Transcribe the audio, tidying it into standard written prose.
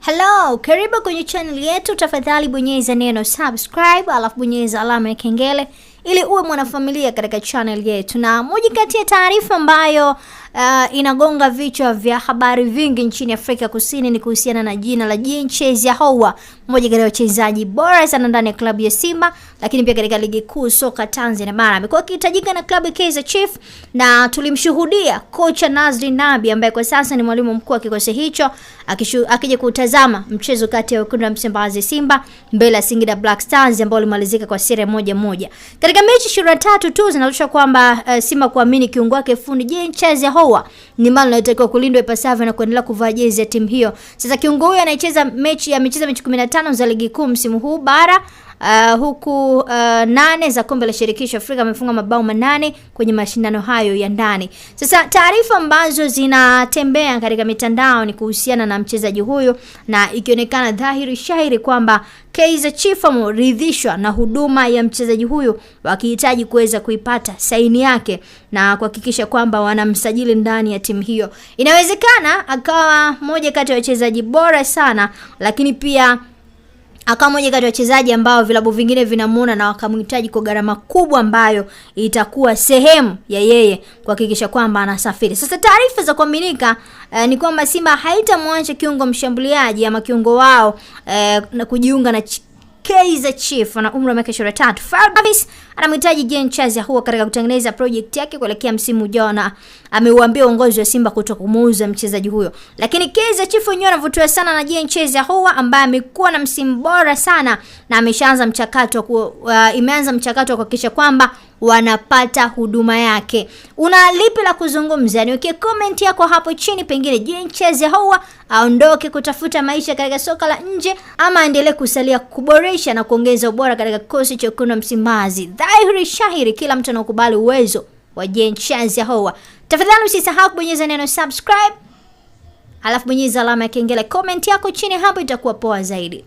Hello, karibu kwenye channel yetu. Tafadhali bonyeza neno subscribe, alafu bonyeza alama ya kengele ili uwe mwanafamilia katika channel yetu. Na moja kati ya taarifa ambayo inagonga vichwa vya habari vingi nchini Afrika Kusini ni kuhusiana na jina la Jean Charles Ahoua, mmoja kati ya wachezaji bora sana ndani ya klabu ya Simba, lakini pia katika ligi kuu soka Tanzania bara. Amekuwa akihitajika na klabu ya Kaizer Chiefs na tulimshuhudia kocha Nazri Nabi ambaye kwa sasa ni mwalimu mkuu wa kikosi hicho akija kutazama mchezo kati ya wekundu wa Msimbazi Simba mbele ya Singida Black Stars ambao ulimalizika kwa sare 1-1. Katika mechi 23 tu zinaonyesha kwamba Simba kuamini kiungo wake fundi Jean Charles Ahoua ni mali inayotakiwa kulindwa ipasavyo na kuendelea kuvaa jezi ya timu hiyo. Sasa kiungo huyo amecheza mechi 15 za ligi kuu msimu huu bara. Huku 8 za kombe la shirikisho Afrika amefunga mabao 8 kwenye mashindano hayo ya ndani. Sasa taarifa ambazo zinatembea katika mitandao ni kuhusiana na mchezaji huyo, na ikionekana dhahiri shahiri kwamba Kaizer Chiefs wameridhishwa na huduma ya mchezaji huyo, wakihitaji kuweza kuipata saini yake na kuhakikisha kwamba wanamsajili ndani ya timu hiyo. Inawezekana akawa moja kati ya wachezaji bora sana, lakini pia akawa mmoja kati ya wachezaji ambao vilabu vingine vinamuona na wakamhitaji kwa gharama kubwa ambayo itakuwa sehemu ya yeye kuhakikisha kwamba anasafiri. Sasa taarifa za kuaminika ni kwamba Simba haitamwacha kiungo mshambuliaji ama kiungo wao na kujiunga na Kaizer Chiefs na umri wa miaka 23. Davis anamhitaji Jean Charles Ahoua katika kutengeneza project yake kuelekea msimu ujao, na ameuambia uongozi wa Simba kutokumuuza mchezaji huyo. Lakini Kaizer Chiefs wenyewe wanavutiwa sana na Jean Charles Ahoua ambaye amekuwa na msimu bora sana na imeanza mchakato wa kuhakikisha kwamba wanapata huduma yake. Una lipi la kuzungumza? Niweke comment yako hapo chini. Pengine Jean Charles Ahoua aondoke kutafuta maisha katika soka la nje ama aendelee kusalia kuboresha na kuongeza ubora katika kikosi cha wekundu wa Msimbazi. Dhahiri shahiri kila mtu anakubali uwezo wa Jean Charles Ahoua. Tafadhali usisahau kubonyeza neno subscribe, alafu bonyeza alama ya kengele. Comment yako chini hapo itakuwa poa zaidi.